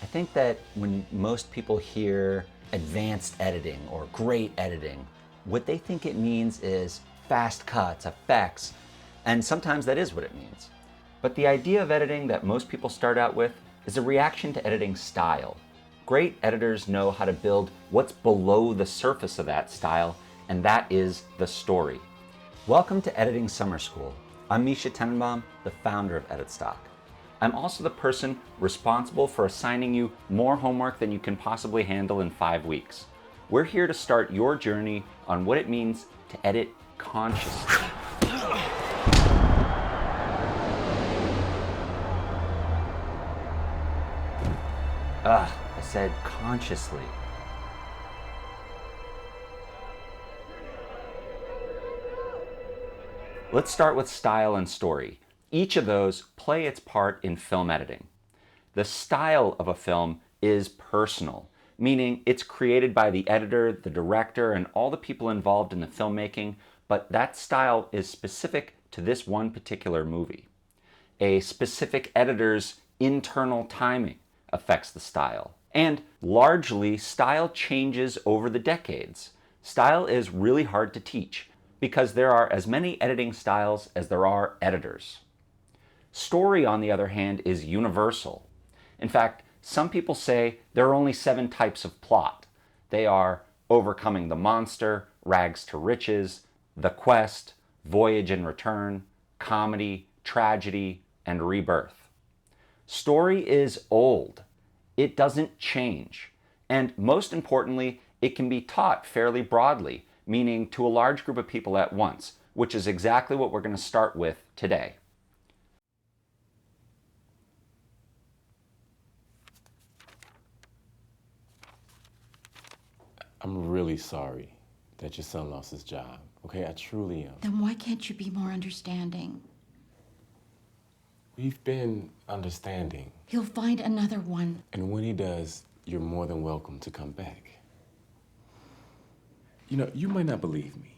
I think that when most people hear advanced editing or great editing, what they think it means is fast cuts, effects, and sometimes that is what it means. But the idea of editing that most people start out with is a reaction to editing style. Great editors know how to build what's below the surface of that style, and that is the story. Welcome to Editing Summer School. I'm Misha Tenenbaum, the founder of EditStock. I'm also the person responsible for assigning you more homework than you can possibly handle in 5 weeks. We're here to start your journey on what it means to edit consciously. I said consciously. Let's start with style and story. Each of those play its part in film editing. The style of a film is personal, meaning it's created by the editor, the director, and all the people involved in the filmmaking, but that style is specific to this one particular movie. A specific editor's internal timing affects the style. And largely, style changes over the decades. Style is really hard to teach because there are as many editing styles as there are editors. Story, on the other hand, is universal. In fact, some people say there are only 7 types of plot. They are overcoming the monster, rags to riches, the quest, voyage and return, comedy, tragedy, and rebirth. Story is old. It doesn't change. And most importantly, it can be taught fairly broadly, meaning to a large group of people at once, which is exactly what we're going to start with today. I'm really sorry that your son lost his job, okay? I truly am. Then why can't you be more understanding? We've been understanding. He'll find another one. And when he does, you're more than welcome to come back. You know, you might not believe me,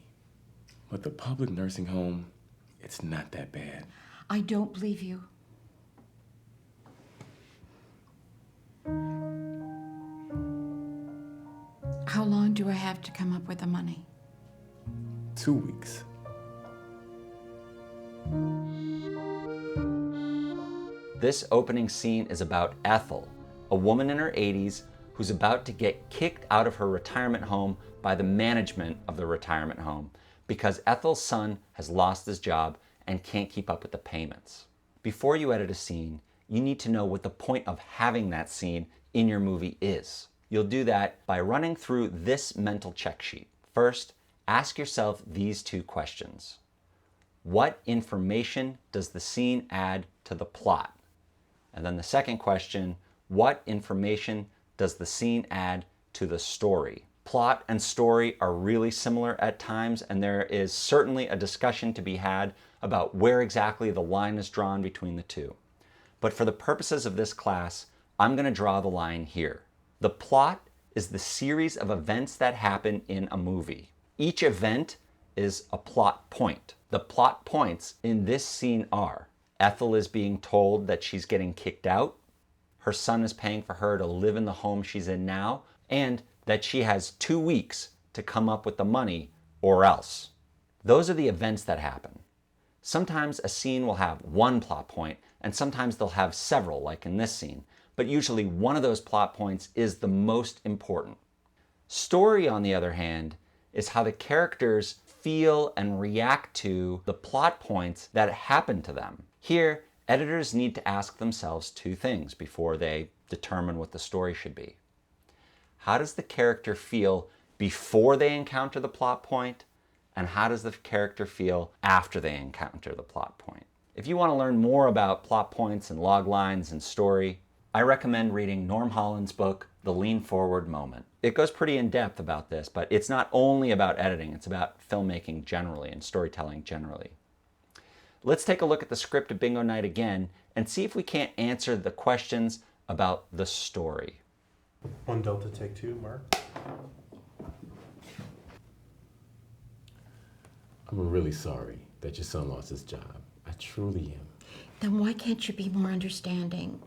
but the public nursing home, it's not that bad. I don't believe you. How long do I have to come up with the money? 2 weeks. This opening scene is about Ethel, a woman in her 80s who's about to get kicked out of her retirement home by the management of the retirement home because Ethel's son has lost his job and can't keep up with the payments. Before you edit a scene, you need to know what the point of having that scene in your movie is. You'll do that by running through this mental check sheet. First, ask yourself these 2 questions. What information does the scene add to the plot? And then the second question, what information does the scene add to the story? Plot and story are really similar at times, and there is certainly a discussion to be had about where exactly the line is drawn between the two. But for the purposes of this class, I'm going to draw the line here. The plot is the series of events that happen in a movie. Each event is a plot point. The plot points in this scene are: Ethel is being told that she's getting kicked out, her son is paying for her to live in the home she's in now, and that she has 2 weeks to come up with the money or else. Those are the events that happen. Sometimes a scene will have one plot point, and sometimes they'll have several, like in this scene, but usually one of those plot points is the most important. Story, on the other hand, is how the characters feel and react to the plot points that happen to them. Here, editors need to ask themselves 2 things before they determine what the story should be. How does the character feel before they encounter the plot point? And how does the character feel after they encounter the plot point? If you want to learn more about plot points and log lines and story, I recommend reading Norm Holland's book, The Lean Forward Moment. It goes pretty in depth about this, but it's not only about editing, it's about filmmaking generally and storytelling generally. Let's take a look at the script of Bingo Night again and see if we can't answer the questions about the story. 1 Delta, take 2, Mark. I'm really sorry that your son lost his job. I truly am. Then why can't you be more understanding?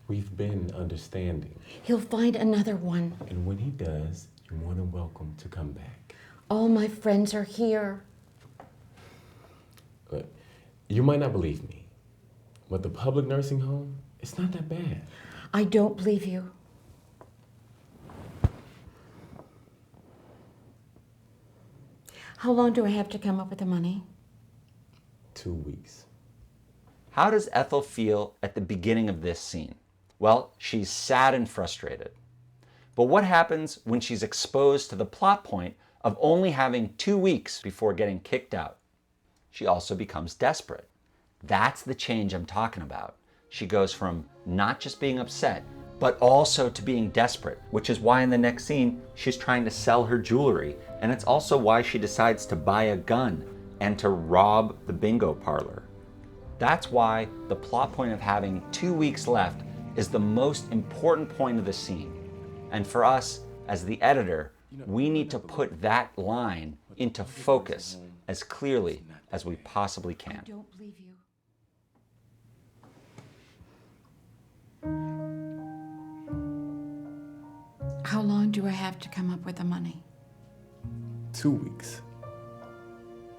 We've been understanding. He'll find another one. And when he does, you're more than welcome to come back. All my friends are here. Look, you might not believe me, but the public nursing home, it's not that bad. I don't believe you. How long do I have to come up with the money? 2 weeks. How does Ethel feel at the beginning of this scene? Well, she's sad and frustrated. But what happens when she's exposed to the plot point of only having 2 weeks before getting kicked out? She also becomes desperate. That's the change I'm talking about. She goes from not just being upset, but also to being desperate, which is why in the next scene, she's trying to sell her jewelry. And it's also why she decides to buy a gun and to rob the bingo parlor. That's why the plot point of having 2 weeks left is the most important point of the scene. And for us, as the editor, we need to put that line into focus as clearly as we possibly can. I don't believe you. How long do I have to come up with the money? 2 weeks.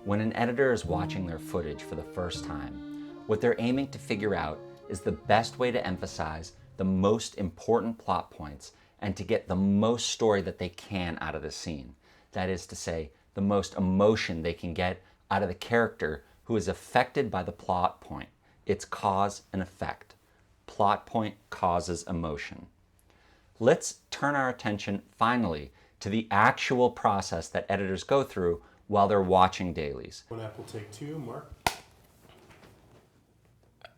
When an editor is watching their footage for the first time, what they're aiming to figure out is the best way to emphasize the most important plot points and to get the most story that they can out of the scene. That is to say, the most emotion they can get out of the character who is affected by the plot point. It's cause and effect. Plot point causes emotion. Let's turn our attention finally to the actual process that editors go through while they're watching dailies. One Apple take two, Mark.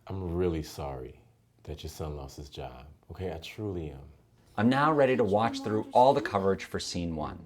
I'm really sorry that your son lost his job. Okay, I truly am. I'm now ready to watch through all the coverage for scene one.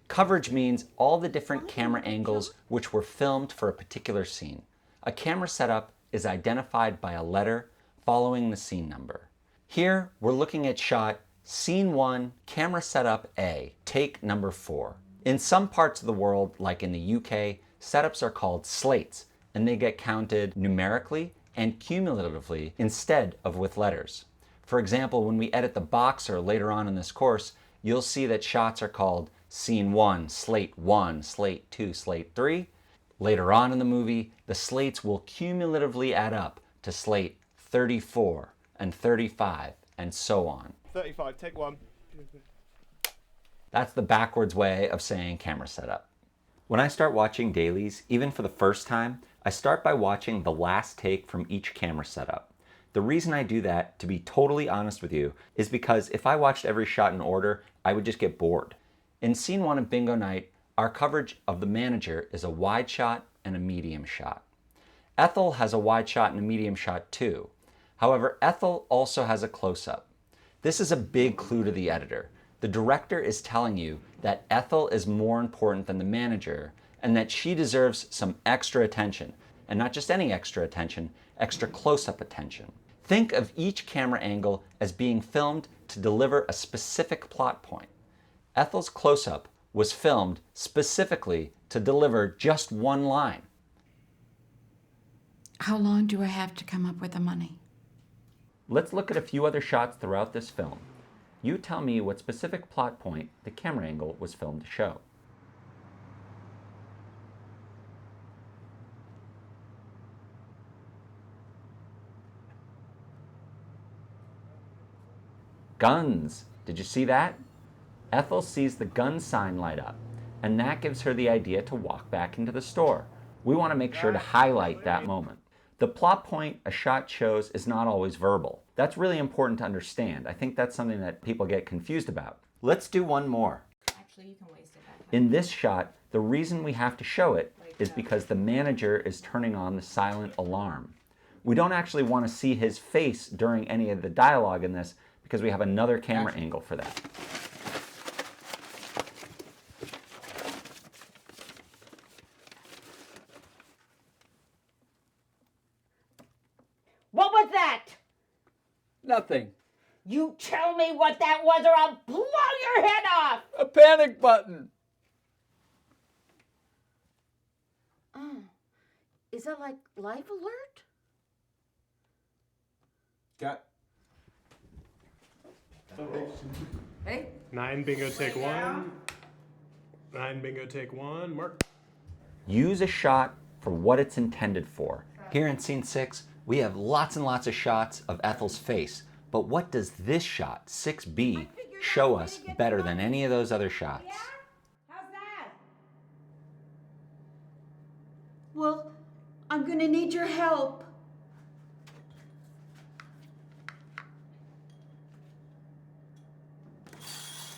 Coverage means all the different camera angles which were filmed for a particular scene. A camera setup is identified by a letter following the scene number. Here, we're looking at shot Scene 1, camera setup A, take number 4. In some parts of the world, like in the UK, setups are called slates, and they get counted numerically and cumulatively instead of with letters. For example, when we edit the Boxer later on in this course, you'll see that shots are called Scene 1, Slate 1, Slate 2, Slate 3. Later on in the movie, the slates will cumulatively add up to Slate 34 and 35 and so on. 35, take one. That's the backwards way of saying camera setup. When I start watching dailies, even for the first time, I start by watching the last take from each camera setup. The reason I do that, to be totally honest with you, is because if I watched every shot in order, I would just get bored. In scene 1 of Bingo Night, our coverage of the manager is a wide shot and a medium shot. Ethel has a wide shot and a medium shot too. However, Ethel also has a close-up. This is a big clue to the editor. The director is telling you that Ethel is more important than the manager and that she deserves some extra attention. And not just any extra attention, extra close-up attention. Think of each camera angle as being filmed to deliver a specific plot point. Ethel's close-up was filmed specifically to deliver just one line. How long do I have to come up with the money? Let's look at a few other shots throughout this film. You tell me what specific plot point the camera angle was filmed to show. Guns. Did you see that? Ethel sees the gun sign light up, and that gives her the idea to walk back into the store. We want to make sure to highlight that moment. The plot point a shot shows is not always verbal. That's really important to understand. I think that's something that people get confused about. Let's do one more. Actually, you can waste it back. In this shot, the reason we have to show it is because the manager is turning on the silent alarm. We don't actually want to see his face during any of the dialogue in this because we have another camera angle for that. What was that? Nothing. You tell me what that was or I'll blow your head off! A panic button. Is that like life alert? Got. Hey, 9 bingo take 1. 9 bingo take 1. Mark. Use a shot for what it's intended for. Here in scene 6, we have lots and lots of shots of Ethel's face, but what does this shot, 6B, show us better than any of those other shots? How's that? well, I'm gonna need your help.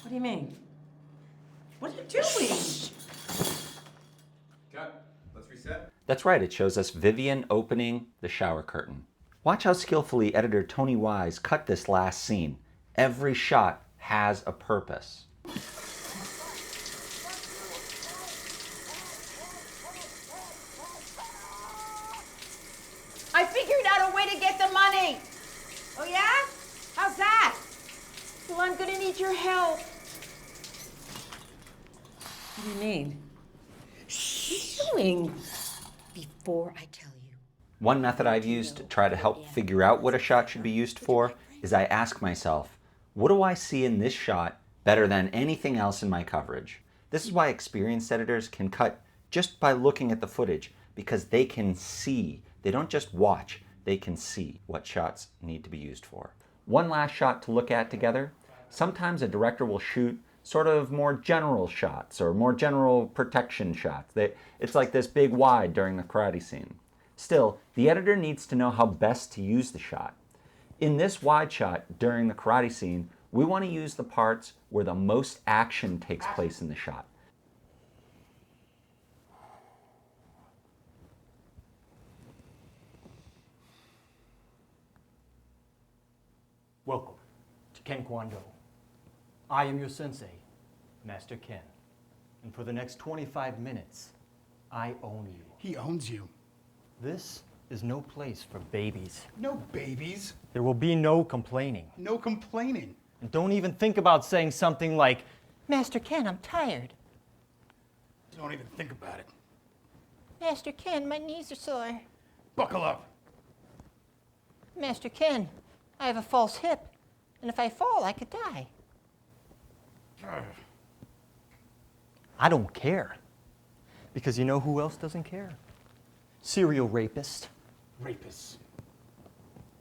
What do you mean? What are you doing? Cut. Let's reset. That's right, it shows us Vivian opening the shower curtain. Watch how skillfully editor Tony Wise cut this last scene. Every shot has a purpose. I figured out a way to get the money. Oh yeah? How's that? Well, I'm gonna need your help. What do you mean? What are you doing? Before I tell you. One method I've used to try to help figure out what a shot should be used for is I ask myself, what do I see in this shot better than anything else in my coverage? This is why experienced editors can cut just by looking at the footage, because they can see. They don't just watch, they can see what shots need to be used for. One last shot to look at together. Sometimes a director will shoot sort of more general shots or more general protection shots. It's like this big wide during the karate scene. Still, the editor needs to know how best to use the shot. In this wide shot during the karate scene, we want to use the parts where the most action takes place in the shot. Welcome to Ken Kwon-do. I am your sensei, Master Ken. And for the next 25 minutes, I own you. He owns you. This is no place for babies. No babies. There will be no complaining. No complaining. And don't even think about saying something like, Master Ken, I'm tired. Don't even think about it. Master Ken, my knees are sore. Buckle up. Master Ken, I have a false hip, and if I fall, I could die. I don't care. Because you know who else doesn't care? Serial rapists. Rapists.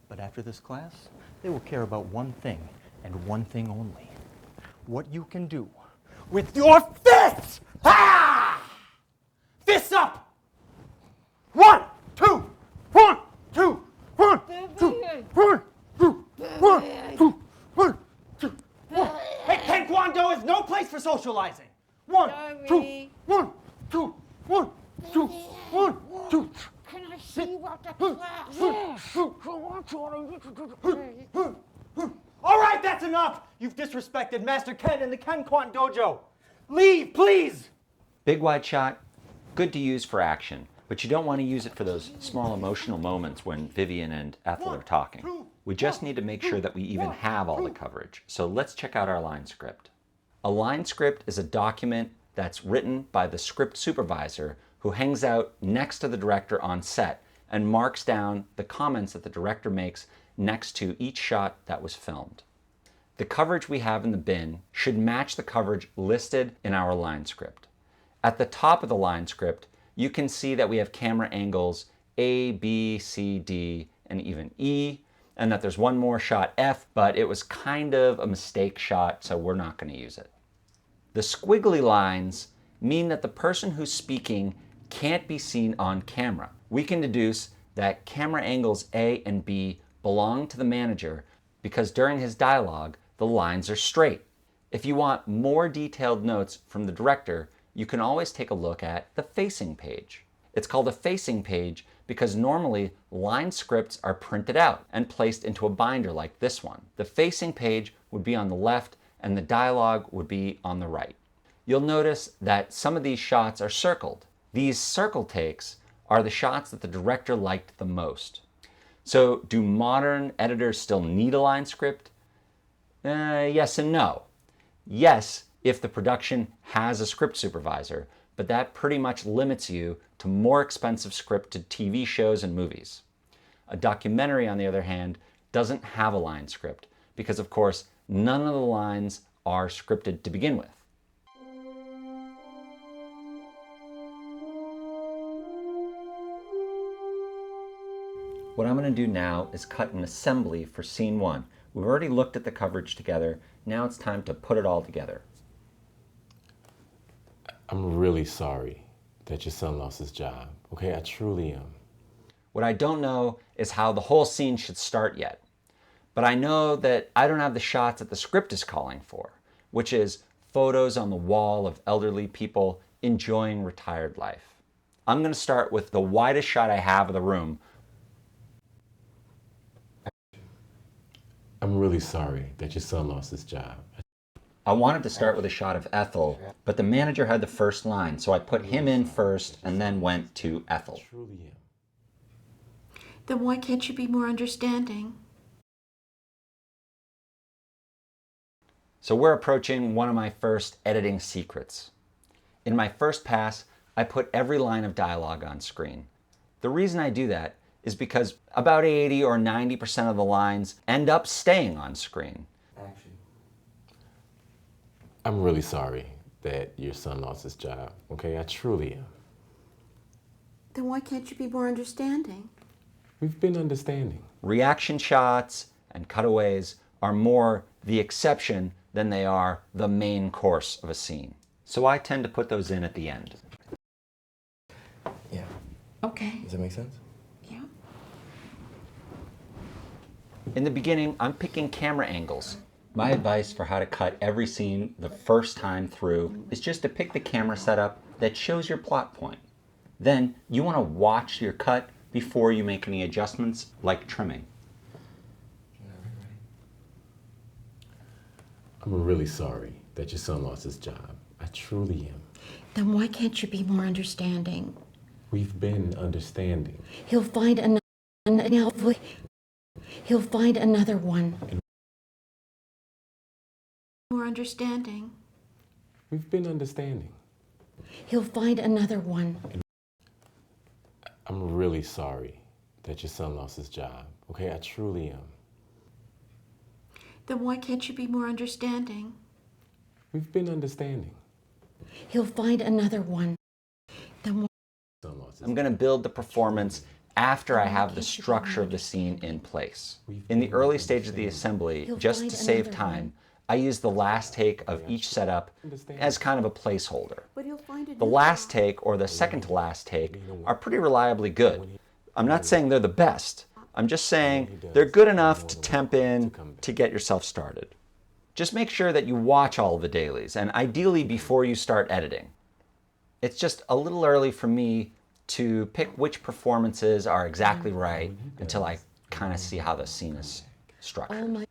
But after this class, they will care about one thing, and one thing only. What you can do with your fists! Ah! Fists up! 1, 2, 1, 2, 1, 2, 1, 2, 1, 2, 1, 2, 1. Hey, Ken Kwon-do is no place for socializing. 1, 2, 1, 2, 1, 2, 1, 2. Can I see what the class is? All right, that's enough. You've disrespected Master Ken and the Ken Kwon Dojo. Leave, please. Big wide shot, good to use for action, but you don't want to use it for those small emotional moments when Vivian and Ethel are talking. We just need to make sure that we even have all the coverage. So let's check out our line script. A line script is a document that's written by the script supervisor who hangs out next to the director on set and marks down the comments that the director makes next to each shot that was filmed. The coverage we have in the bin should match the coverage listed in our line script. At the top of the line script, you can see that we have camera angles A, B, C, D, and even E, and that there's one more shot F, but it was kind of a mistake shot, so we're not going to use it. The squiggly lines mean that the person who's speaking can't be seen on camera. We can deduce that camera angles A and B belong to the manager because during his dialogue, the lines are straight. If you want more detailed notes from the director, you can always take a look at the facing page. It's called a facing page because normally line scripts are printed out and placed into a binder like this one. The facing page would be on the left and the dialogue would be on the right. You'll notice that some of these shots are circled. These circle takes are the shots that the director liked the most. So do modern editors still need a line script? Yes and no. Yes, if the production has a script supervisor, but that pretty much limits you to more expensive scripted TV shows and movies. A documentary, on the other hand, doesn't have a line script because, of course, none of the lines are scripted to begin with. What I'm going to do now is cut an assembly for scene 1. We've already looked at the coverage together. Now it's time to put it all together. I'm really sorry that your son lost his job. Okay, I truly am. What I don't know is how the whole scene should start yet. But I know that I don't have the shots that the script is calling for, which is photos on the wall of elderly people enjoying retired life. I'm going to start with the widest shot I have of the room. I'm really sorry that your son lost his job. I wanted to start with a shot of Ethel, but the manager had the first line, so I put him in first and then went to Ethel. I truly am. Then why can't you be more understanding? So we're approaching one of my first editing secrets. In my first pass, I put every line of dialogue on screen. The reason I do that is because about 80 or 90% of the lines end up staying on screen. I'm really sorry that your son lost his job. Okay, I truly am. Then why can't you be more understanding? We've been understanding. Reaction shots and cutaways are more the exception than they are the main course of a scene. So I tend to put those in at the end. Yeah. Okay. Does that make sense? Yeah. In the beginning, I'm picking camera angles. My advice for how to cut every scene the first time through is just to pick the camera setup that shows your plot point. Then you want to watch your cut before you make any adjustments, like trimming. I'm really sorry that your son lost his job. I truly am. Then why can't you be more understanding? We've been understanding. He'll find He'll find another one. More understanding. We've been understanding. He'll find another one. I'm really sorry that your son lost his job. Okay, I truly am. Then why can't you be more understanding? We've been understanding. He'll find another one. Then why Son lost his I'm going to build the performance after I have the structure of the scene in place. In the early stage of the assembly, just to save time, I use the last take of each setup as kind of a placeholder. But he'll find The last take or the second to last take are pretty reliably good. I'm not saying they're the best. I'm just saying they're good enough to temp in to get yourself started. Just make sure that you watch all of the dailies, and ideally before you start editing. It's just a little early for me to pick which performances are exactly right until I kind of see how the scene is structured.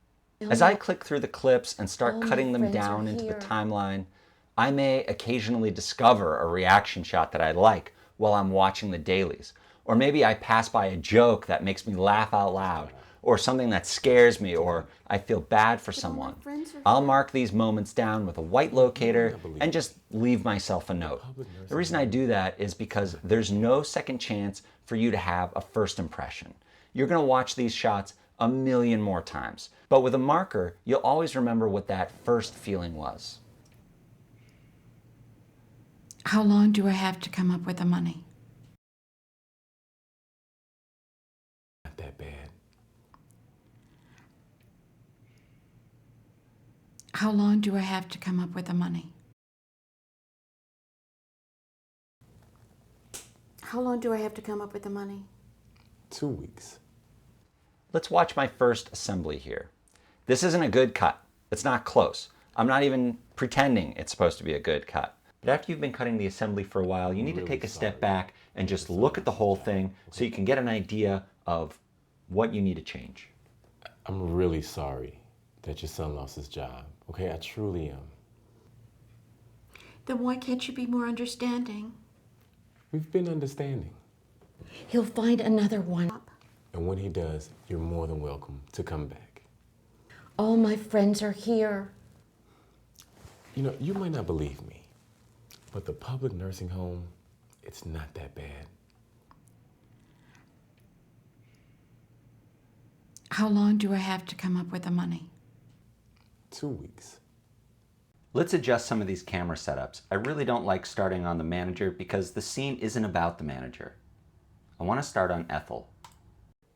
As I click through the clips and start cutting them down into the timeline, I may occasionally discover a reaction shot that I like while I'm watching the dailies. Or maybe I pass by a joke that makes me laugh out loud, or something that scares me, or I feel bad for someone. I'll mark these moments down with a white locator and just leave myself a note. The reason I do that is because there's no second chance for you to have a first impression. You're going to watch these shots a million more times. But with a marker, you'll always remember what that first feeling was. How long do I have to come up with the money? Not that bad. How long do I have to come up with the money? How long do I have to come up with the money? 2 weeks. Let's watch my first assembly here. This isn't a good cut. It's not close. I'm not even pretending it's supposed to be a good cut. But after you've been cutting the assembly for a while, you need to take a step back and just look at the whole thing so you can get an idea of what you need to change. I'm really sorry that your son lost his job. Okay, I truly am. Then why can't you be more understanding? We've been understanding. He'll find another one. And when he does, you're more than welcome to come back. All my friends are here. You know, you might not believe me, But the public nursing home, it's not that bad. How long do I have to come up with the money? 2 weeks. Let's adjust some of these camera setups. I really don't like starting on the manager because the scene isn't about the manager. I want to start on Ethel.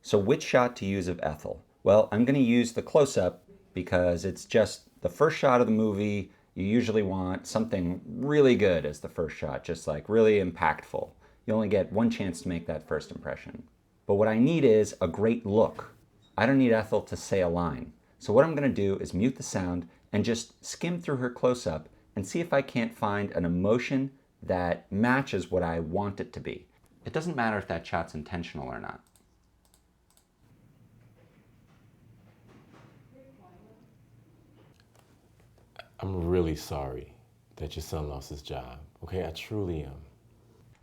So which shot to use of Ethel? Well, I'm going to use the close-up because it's just the first shot of the movie. You usually want something really good as the first shot, just like really impactful. You only get one chance to make that first impression. But what I need is a great look. I don't need Ethel to say a line. So what I'm going to do is mute the sound and just skim through her close-up and see if I can't find an emotion that matches what I want it to be. It doesn't matter if that shot's intentional or not. I'm really sorry that your son lost his job. Okay, I truly am.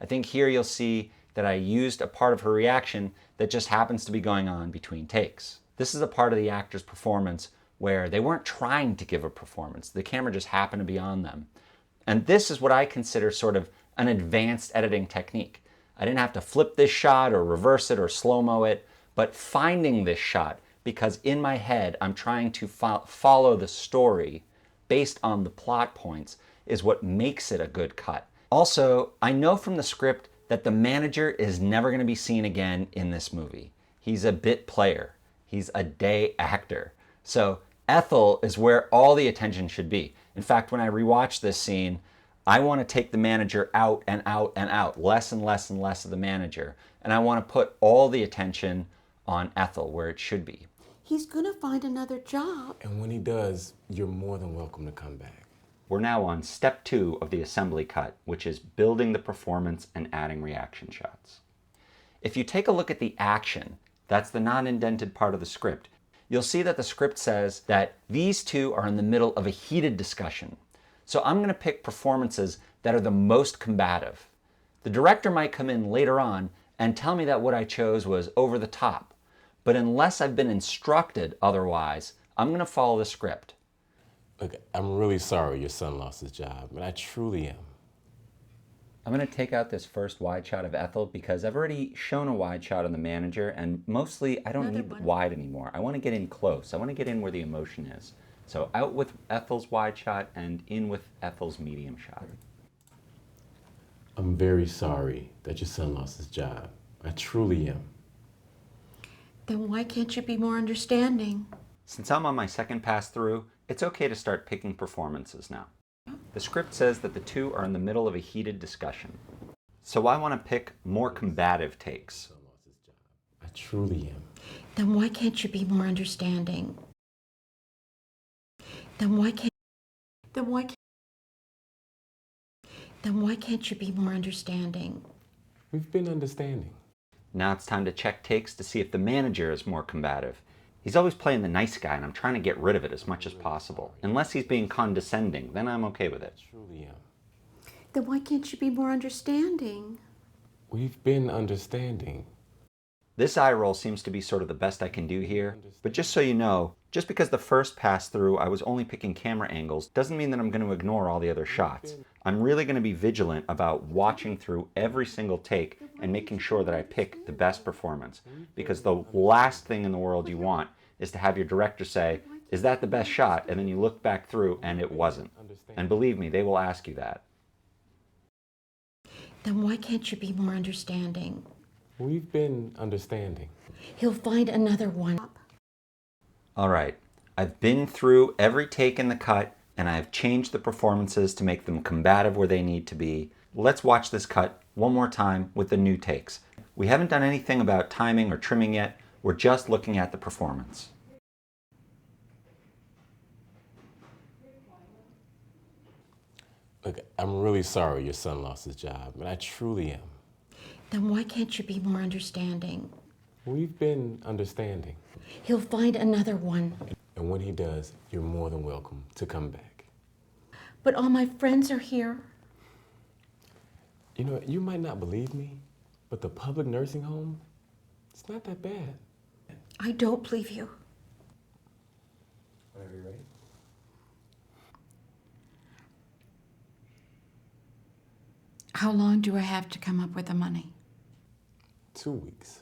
I think here you'll see that I used a part of her reaction that just happens to be going on between takes. This is a part of the actor's performance where they weren't trying to give a performance. The camera just happened to be on them. And this is what I consider sort of an advanced editing technique. I didn't have to flip this shot or reverse it or slow-mo it, but finding this shot, because in my head I'm trying to follow the story based on the plot points, is what makes it a good cut. Also, I know from the script that the manager is never going to be seen again in this movie. He's a bit player. He's a day actor. So Ethel is where all the attention should be. In fact, when I rewatch this scene, I want to take the manager out and out and out, less and less and less of the manager. And I want to put all the attention on Ethel where it should be. He's gonna find another job. And when he does, you're more than welcome to come back. We're now on step 2 of the assembly cut, which is building the performance and adding reaction shots. If you take a look at the action, that's the non-indented part of the script, you'll see that the script says that these two are in the middle of a heated discussion. So I'm going to pick performances that are the most combative. The director might come in later on and tell me that what I chose was over the top. But unless I've been instructed otherwise, I'm going to follow the script. Look, I'm really sorry your son lost his job, and I truly am. I'm going to take out this first wide shot of Ethel because I've already shown a wide shot on the manager, and mostly I don't need wide anymore. I want to get in close. I want to get in where the emotion is. So out with Ethel's wide shot and in with Ethel's medium shot. I'm very sorry that your son lost his job. I truly am. Then why can't you be more understanding? Since I'm on my second pass through, it's okay to start picking performances now. The script says that the two are in the middle of a heated discussion. So I want to pick more combative takes. I truly am. Then why can't you be more understanding? Then why can't you be more understanding? We've been understanding. Now it's time to check takes to see if the manager is more combative. He's always playing the nice guy, and I'm trying to get rid of it as much as possible. Unless he's being condescending, then I'm okay with it. Truly am. Then why can't you be more understanding? We've been understanding. This eye roll seems to be sort of the best I can do here, but just so you know, just because the first pass through I was only picking camera angles doesn't mean that I'm going to ignore all the other shots. I'm really going to be vigilant about watching through every single take and making sure that I pick the best performance, because the last thing in the world you want is to have your director say, "Is that the best shot?" and then you look back through and it wasn't. And believe me, they will ask you that. Then why can't you be more understanding? We've been understanding. He'll find another one. All right, I've been through every take in the cut and I've changed the performances to make them combative where they need to be. Let's watch this cut one more time with the new takes. We haven't done anything about timing or trimming yet. We're just looking at the performance. Look, I'm really sorry your son lost his job, and I truly am. Then why can't you be more understanding? We've been understanding. He'll find another one. And when he does, you're more than welcome to come back. But all my friends are here. You know, you might not believe me, but the public nursing home, it's not that bad. I don't believe you. Whenever you're ready. How long do I have to come up with the money? 2 weeks.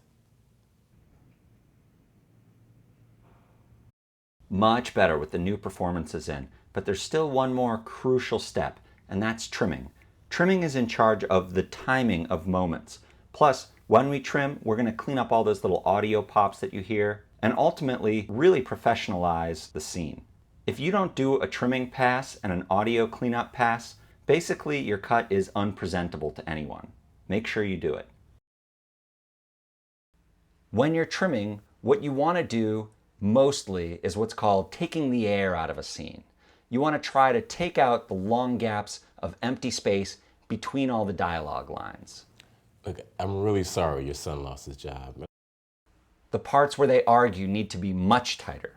Much better with the new performances in, but there's still one more crucial step, and that's trimming. Trimming is in charge of the timing of moments. Plus, when we trim, we're going to clean up all those little audio pops that you hear, and ultimately really professionalize the scene. If you don't do a trimming pass and an audio cleanup pass, basically your cut is unpresentable to anyone. Make sure you do it. When you're trimming, what you want to do mostly is what's called taking the air out of a scene. You want to try to take out the long gaps of empty space between all the dialogue lines. Look, I'm really sorry your son lost his job. The parts where they argue need to be much tighter.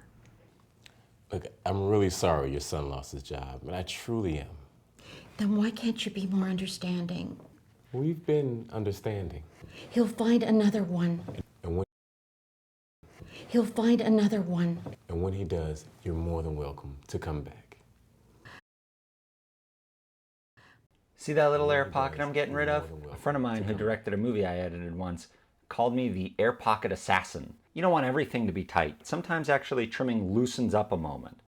Look, I'm really sorry your son lost his job, and I truly am. Then why can't you be more understanding? We've been understanding. He'll find another one. And when, He'll find another one. and when he does, you're more than welcome to come back. See that little air pocket I'm getting rid of? A friend of mine who directed a movie I edited once called me the air pocket assassin. You don't want everything to be tight. Sometimes actually trimming loosens up a moment.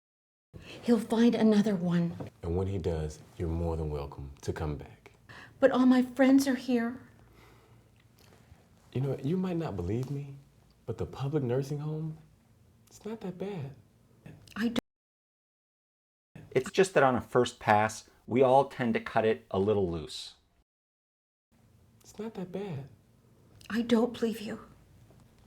He'll find another one. And when he does, you're more than welcome to come back. But all my friends are here. You know, you might not believe me, but the public nursing home, it's not that bad. I don't. It's just that on a first pass, we all tend to cut it a little loose. It's not that bad. I don't believe you.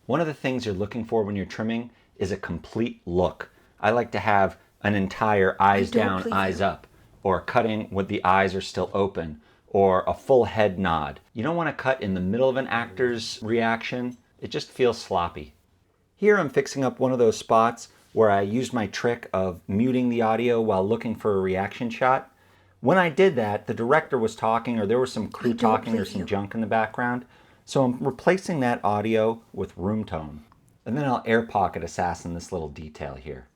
One of the things you're looking for when you're trimming is a complete look. I like to have an entire eyes don't down, believe eyes you. up, or cutting with the eyes are still open, or a full head nod. You don't want to cut in the middle of an actor's reaction. It just feels sloppy. Here I'm fixing up one of those spots where I used my trick of muting the audio while looking for a reaction shot. When I did that, the director was talking, or there was some crew I don't talking or believe some you. junk in the background. So I'm replacing that audio with room tone. And then I'll air pocket assassin this little detail here.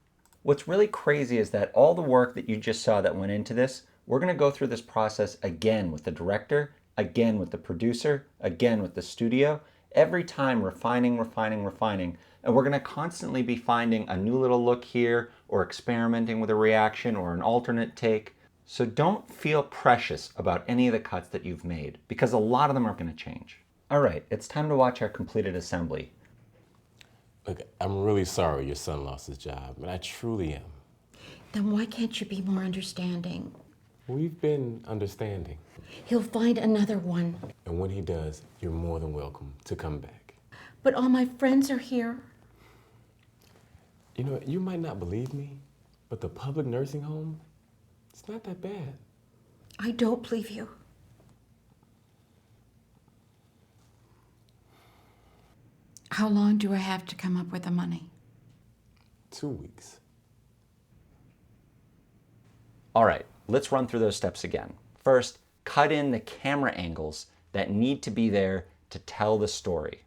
What's really crazy is that all the work that you just saw that went into this, we're going to go through this process again with the director, again with the producer, again with the studio, every time refining, and we're going to constantly be finding a new little look here, or experimenting with a reaction or an alternate take. So don't feel precious about any of the cuts that you've made, because a lot of them are going to change. All right, it's time to watch our completed assembly. Look, I'm really sorry your son lost his job, and I truly am. Then why can't you be more understanding? We've been understanding. He'll find another one. And when he does, you're more than welcome to come back. But all my friends are here. You know, you might not believe me, but the public nursing home, it's not that bad. I don't believe you. How long do I have to come up with the money? 2 weeks. All right, let's run through those steps again. First, cut in the camera angles that need to be there to tell the story.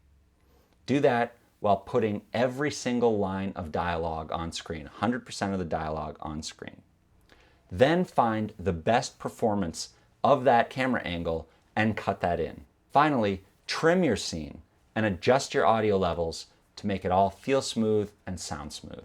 Do that while putting every single line of dialogue on screen, 100% of the dialogue on screen. Then find the best performance of that camera angle and cut that in. Finally, trim your scene and adjust your audio levels to make it all feel smooth and sound smooth.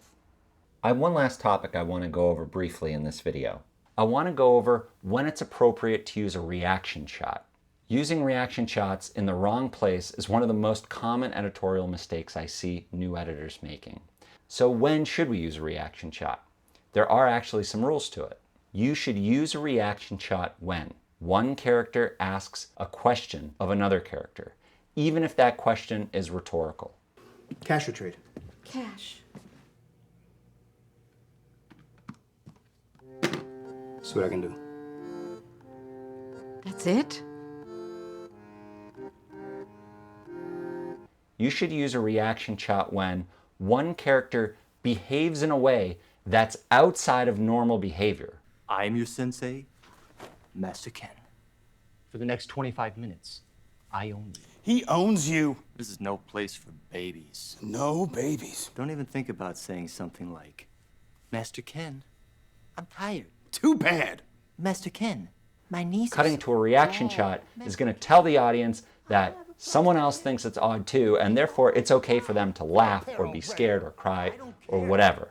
I have one last topic I want to go over briefly in this video. I want to go over when it's appropriate to use a reaction shot. Using reaction shots in the wrong place is one of the most common editorial mistakes I see new editors making. So when should we use a reaction shot? There are actually some rules to it. You should use a reaction shot when one character asks a question of another character, even if that question is rhetorical. Cash or trade? Cash. See what I can do. That's it? You should use a reaction shot when one character behaves in a way that's outside of normal behavior. I am your sensei, Master Ken. For the next 25 minutes, I own you. He owns you. This is no place for babies. No babies. Don't even think about saying something like, Master Ken, I'm tired. Too bad. Master Ken, My nieces. Cutting to a reaction shot Oh, is going to tell the audience that someone else thinks it's odd too, and therefore it's okay for them to laugh or be scared or cry or whatever.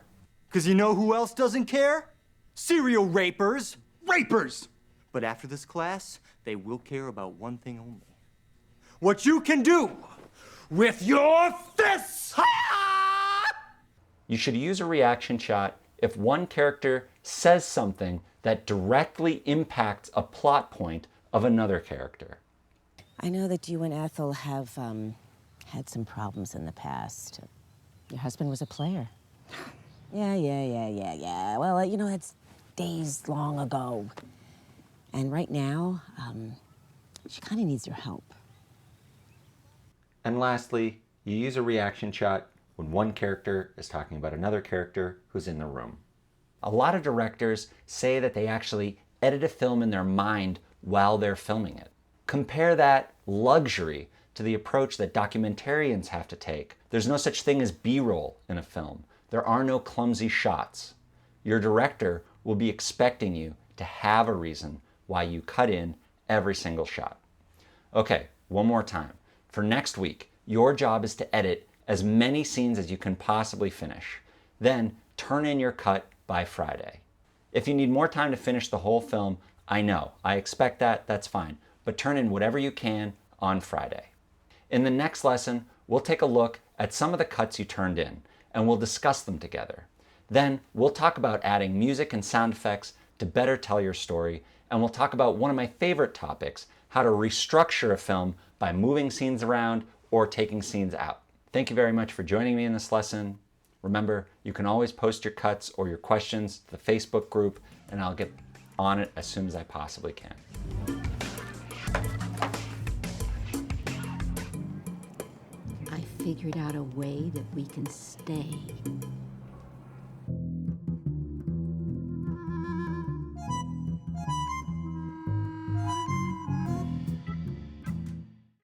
Because you know who else doesn't care? Serial rapers. Rapers! But after this class, they will care about one thing only. What you can do with your fists! You should use a reaction shot if one character says something that directly impacts a plot point of another character. I know that you and Ethel have had some problems in the past. Your husband was a player. Yeah. Well, you know, it's days long ago. And right now, she kind of needs your help. And lastly, you use a reaction shot when one character is talking about another character who's in the room. A lot of directors say that they actually edit a film in their mind while they're filming it. Compare that luxury to the approach that documentarians have to take. There's no such thing as B-roll in a film. There are no clumsy shots. Your director will be expecting you to have a reason why you cut in every single shot. Okay, one more time. For next week, your job is to edit as many scenes as you can possibly finish. Then turn in your cut by Friday. If you need more time to finish the whole film, I know, I expect that, that's fine, but turn in whatever you can on Friday. In the next lesson, we'll take a look at some of the cuts you turned in, and we'll discuss them together. Then we'll talk about adding music and sound effects to better tell your story, and we'll talk about one of my favorite topics, how to restructure a film by moving scenes around or taking scenes out. Thank you very much for joining me in this lesson. Remember, you can always post your cuts or your questions to the Facebook group, and I'll get on it as soon as I possibly can. I figured out a way that we can stay.